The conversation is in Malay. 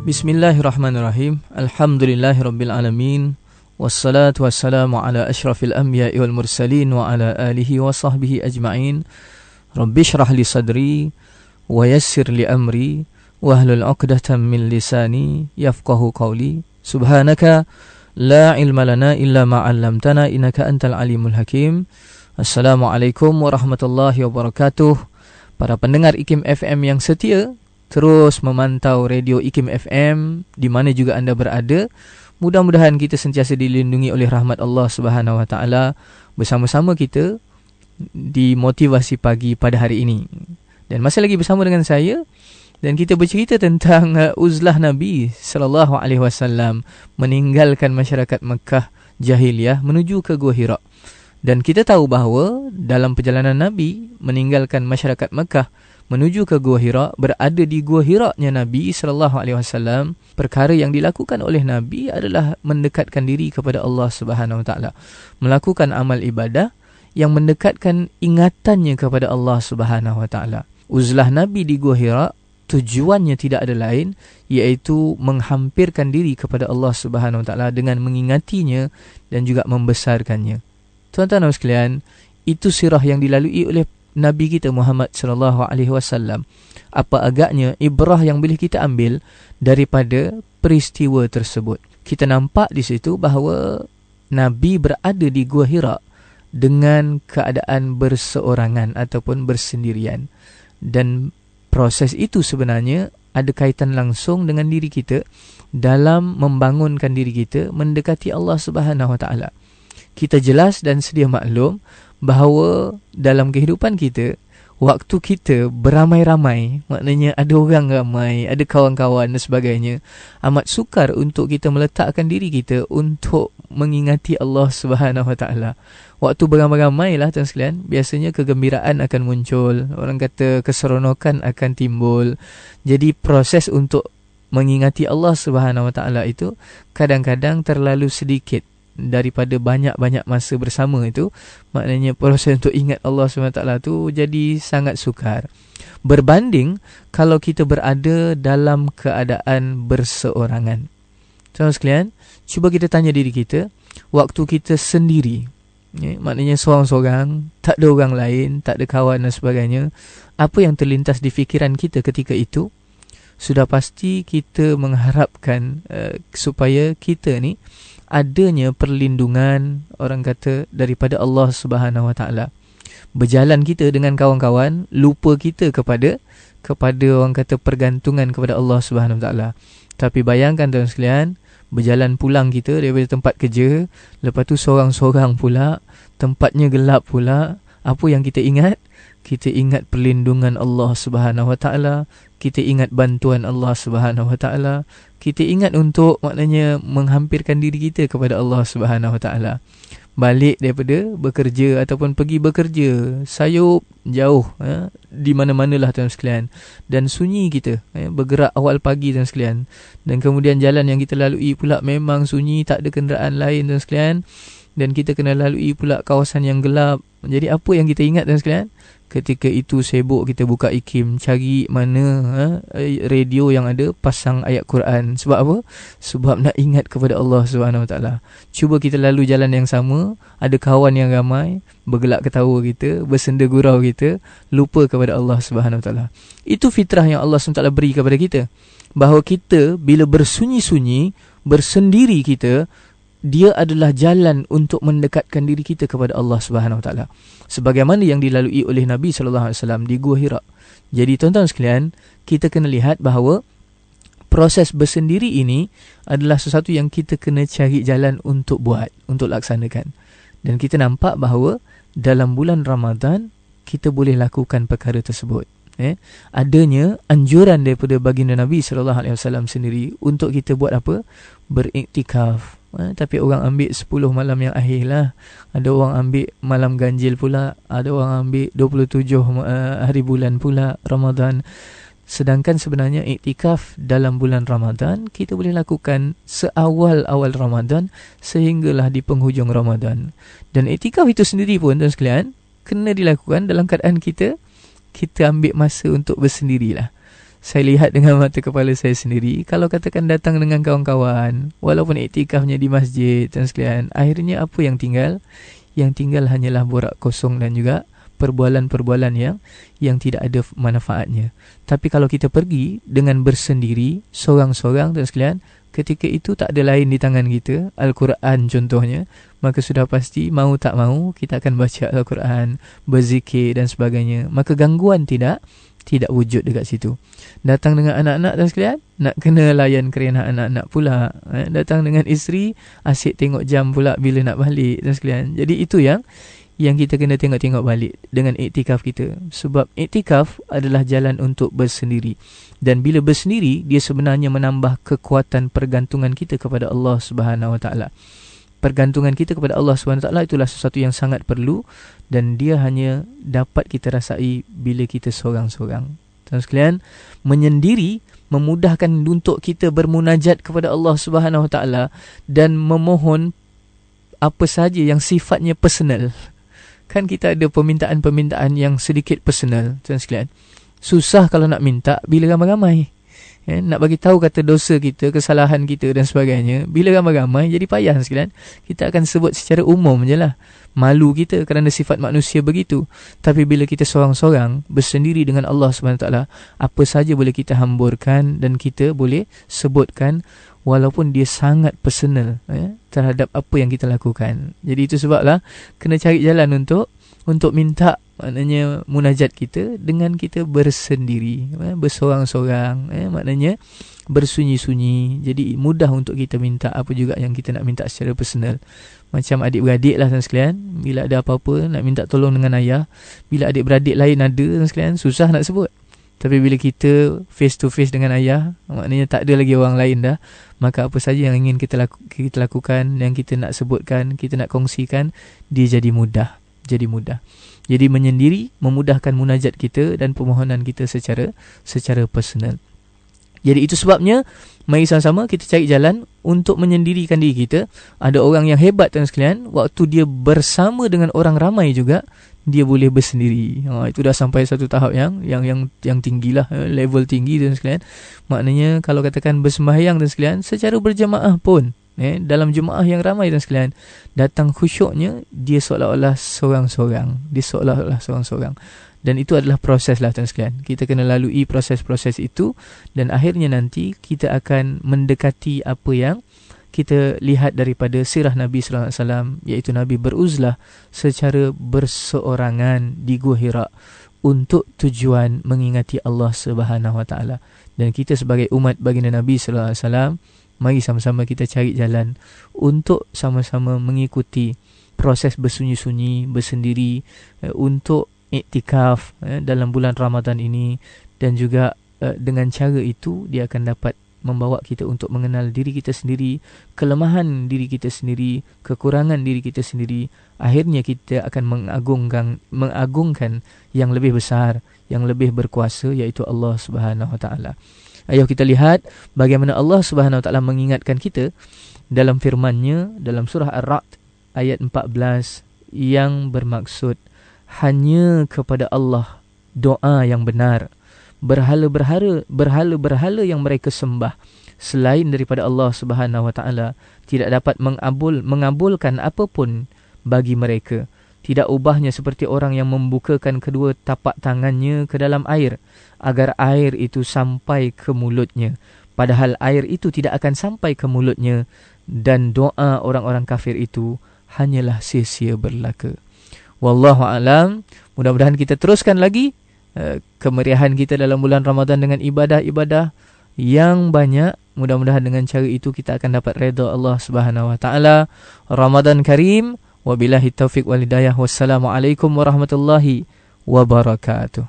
Bismillahirrahmanirrahim. Alhamdulillahirabbil alamin. Wassalatu wassalamu ala asyrafil anbiya'i wal mursalin wa ala alihi wa sahbihi ajma'in. Rabbi shrah li sadri wa yassir li amri wahlul 'uqdatam min lisani yafqahu qawli. Subhanaka la ilma lana illa ma 'allamtana innaka antal alimul hakim. Assalamualaikum warahmatullahi wabarakatuh. Para pendengar IKIM FM yang setia, terus memantau radio IKIM FM di mana juga anda berada. Mudah-mudahan kita sentiasa dilindungi oleh rahmat Allah Subhanahu Wa Taala. Bersama-sama kita di motivasi pagi pada hari ini. Dan masih lagi bersama dengan saya, dan kita bercerita tentang uzlah Nabi sallallahu alaihi wasallam meninggalkan masyarakat Mekah jahiliyah menuju ke Gua Hira. Dan kita tahu bahawa dalam perjalanan Nabi meninggalkan masyarakat Mekah menuju ke Gua Hira, berada di Gua Hira-nya Nabi sallallahu alaihi wasallam, perkara yang dilakukan oleh Nabi adalah mendekatkan diri kepada Allah Subhanahu wa taala, melakukan amal ibadah yang mendekatkan ingatannya kepada Allah Subhanahu wa taala. Uzlah Nabi di Gua Hira tujuannya tidak ada lain, iaitu menghampirkan diri kepada Allah Subhanahu wa taala dengan mengingatinya dan juga membesarkannya. Tuan-tuan dan sekalian, itu sirah yang dilalui oleh Nabi kita Muhammad sallallahu alaihi wasallam. Apa agaknya ibrah yang boleh kita ambil daripada peristiwa tersebut? Kita nampak di situ bahawa Nabi berada di Gua Hira dengan keadaan berseorangan ataupun bersendirian. Dan proses itu sebenarnya ada kaitan langsung dengan diri kita dalam membangunkan diri kita mendekati Allah Subhanahu wa taala. Kita jelas dan sedia maklum bahawa dalam kehidupan kita, waktu kita beramai-ramai, maknanya ada orang ramai, ada kawan-kawan dan sebagainya, amat sukar untuk kita meletakkan diri kita untuk mengingati Allah Subhanahu Wa Taala. Waktu beramai-ramai lah tuan sekalian, biasanya kegembiraan akan muncul, orang kata keseronokan akan timbul. Jadi proses untuk mengingati Allah Subhanahu Wa Taala itu kadang-kadang terlalu sedikit daripada banyak-banyak masa bersama itu. Maknanya proses untuk ingat Allah SWT tu jadi sangat sukar, berbanding kalau kita berada dalam keadaan berseorangan. Tuan sekalian, cuba kita tanya diri kita, waktu kita sendiri, maknanya seorang-seorang, tak ada orang lain, tak ada kawan dan sebagainya, apa yang terlintas di fikiran kita ketika itu? Sudah pasti kita mengharapkan supaya kita ni adanya perlindungan, orang kata, daripada Allah Subhanahu Wa Taala. Berjalan kita dengan kawan-kawan, lupa kita kepada orang kata pergantungan kepada Allah Subhanahu Wa Taala. Tapi bayangkan tuan sekalian, berjalan pulang kita daripada tempat kerja, lepas tu seorang-seorang pula, tempatnya gelap pula, apa yang kita ingat? Kita ingat perlindungan Allah Subhanahu Wa Taala, kita ingat bantuan Allah Subhanahu Wa Taala, kita ingat untuk maknanya menghampirkan diri kita kepada Allah Subhanahu Wa Taala. Balik daripada bekerja ataupun pergi bekerja, sayup jauh di mana-manalah tuan sekalian, dan sunyi kita bergerak awal pagi tuan sekalian, dan kemudian jalan yang kita lalui pula memang sunyi, tak ada kenderaan lain tuan sekalian, dan kita kena lalui pula kawasan yang gelap. Jadi apa yang kita ingat tuan sekalian? Ketika itu sibuk kita buka IKIM, cari mana radio yang ada, pasang ayat Quran. Sebab apa? Sebab nak ingat kepada Allah Subhanahu Wa Taala. Cuba kita lalu jalan yang sama, ada kawan yang ramai, bergelak ketawa kita, bersenda gurau kita, lupa kepada Allah Subhanahu Wa Taala. Itu fitrah yang Allah SWT beri kepada kita, bahawa kita bila bersunyi-sunyi, bersendiri kita, dia adalah jalan untuk mendekatkan diri kita kepada Allah Subhanahu Wa Taala, sebagaimana yang dilalui oleh Nabi sallallahu alaihi wasallam di Gua Hira. Jadi tuan-tuan sekalian, kita kena lihat bahawa proses bersendiri ini adalah sesuatu yang kita kena cari jalan untuk buat, untuk laksanakan. Dan kita nampak bahawa dalam bulan Ramadan kita boleh lakukan perkara tersebut. Adanya anjuran daripada baginda Nabi sallallahu alaihi wasallam sendiri untuk kita buat apa? Beriktikaf. Tapi orang ambil 10 malam yang akhir lah. Ada orang ambil malam ganjil pula, ada orang ambil 27 hari bulan pula Ramadan. Sedangkan sebenarnya iktikaf dalam bulan Ramadan kita boleh lakukan seawal-awal Ramadan sehinggalah di penghujung Ramadan. Dan iktikaf itu sendiri pun tuan sekalian kena dilakukan dalam keadaan kita ambil masa untuk bersendirilah. Saya lihat dengan mata kepala saya sendiri, kalau katakan datang dengan kawan-kawan, walaupun iktikafnya di masjid dan sekalian, akhirnya apa yang tinggal? Yang tinggal hanyalah borak kosong dan juga perbualan-perbualan yang tidak ada manfaatnya. Tapi kalau kita pergi dengan bersendiri, seorang-seorang dan sekalian, ketika itu tak ada lain di tangan kita, Al-Quran contohnya, maka sudah pasti mau tak mau kita akan baca Al-Quran, berzikir dan sebagainya. Maka gangguan tidak wujud dekat situ. Datang dengan anak-anak dan sekalian, nak kena layan kerana anak-anak pula. Datang dengan isteri, asyik tengok jam pula bila nak balik dan sekalian. Jadi itu yang kita kena tengok-tengok balik dengan iktikaf kita. Sebab iktikaf adalah jalan untuk bersendiri. Dan bila bersendiri, dia sebenarnya menambah kekuatan pergantungan kita kepada Allah Subhanahu Wa Taala. Pergantungan kita kepada Allah Subhanahu Wa Taala itulah sesuatu yang sangat perlu, dan dia hanya dapat kita rasai bila kita seorang-seorang. Tuan sekalian, menyendiri memudahkan untuk kita bermunajat kepada Allah Subhanahu Wa Taala dan memohon apa sahaja yang sifatnya personal. Kan kita ada permintaan-permintaan yang sedikit personal, tuan sekalian. Susah kalau nak minta bila ramai-ramai. Nak bagi tahu kata dosa kita, kesalahan kita dan sebagainya, bila ramai-ramai jadi payah sekalian. Kita akan sebut secara umum je lah. Malu kita kerana sifat manusia begitu. Tapi bila kita seorang-seorang bersendiri dengan Allah SWT, apa saja boleh kita hamburkan dan kita boleh sebutkan, walaupun dia sangat personal terhadap apa yang kita lakukan. Jadi itu sebablah kena cari jalan untuk minta, maknanya munajat kita dengan kita bersendiri, bersorang-sorang, maknanya bersunyi-sunyi. Jadi mudah untuk kita minta apa juga yang kita nak minta secara personal. Macam adik-beradik lah tuan sekalian, bila ada apa-apa nak minta tolong dengan ayah, bila adik-beradik lain ada tuan sekalian, susah nak sebut. Tapi bila kita face to face dengan ayah, maknanya tak ada lagi orang lain dah, maka apa saja yang ingin kita lakukan, yang kita nak sebutkan, kita nak kongsikan, dia jadi mudah. Jadi menyendiri memudahkan munajat kita dan permohonan kita secara personal. Jadi itu sebabnya, mari sama-sama kita cari jalan untuk menyendirikan diri kita. Ada orang yang hebat tuan sekalian, waktu dia bersama dengan orang ramai juga, dia boleh bersendiri. Itu dah sampai satu tahap yang tinggilah, level tinggi tuan sekalian. Maknanya kalau katakan bersembahyang tuan sekalian, secara berjemaah pun, dalam jemaah yang ramai dan sekalian, datang khusyuknya, dia seolah-olah seorang-seorang. Dan itu adalah proses lah tuan sekalian. Kita kena lalui proses-proses itu, dan akhirnya nanti kita akan mendekati apa yang kita lihat daripada sirah Nabi sallallahu alaihi wasallam, iaitu Nabi beruzlah secara berseorangan di Gua Hira untuk tujuan mengingati Allah Subhanahu Wa Taala. Dan kita sebagai umat baginda Nabi sallallahu alaihi wasallam, mari sama-sama kita cari jalan untuk sama-sama mengikuti proses bersunyi-sunyi, bersendiri, untuk iktikaf dalam bulan Ramadan ini. Dan juga dengan cara itu, dia akan dapat membawa kita untuk mengenal diri kita sendiri, kelemahan diri kita sendiri, kekurangan diri kita sendiri. Akhirnya kita akan mengagungkan yang lebih besar, yang lebih berkuasa, iaitu Allah Subhanahu Wa Taala. Ayo kita lihat bagaimana Allah Subhanahu Wa Taala mengingatkan kita dalam firman-Nya dalam surah Ar-Ra'd ayat 14, yang bermaksud hanya kepada Allah doa yang benar. Berhala-berhala yang mereka sembah selain daripada Allah Subhanahu Wa Taala tidak dapat mengabulkan apapun bagi mereka. Tidak ubahnya seperti orang yang membukakan kedua tapak tangannya ke dalam air agar air itu sampai ke mulutnya, padahal air itu tidak akan sampai ke mulutnya, dan doa orang-orang kafir itu hanyalah sia-sia belaka. Wallahu alam. Mudah-mudahan kita teruskan lagi kemeriahan kita dalam bulan Ramadan dengan ibadah-ibadah yang banyak. Mudah-mudahan dengan cara itu kita akan dapat redha Allah Subhanahu Wa Taala. Ramadan Karim. Wabillahi taufiq wal hidayah. Wassalamualaikum warahmatullahi wabarakatuh.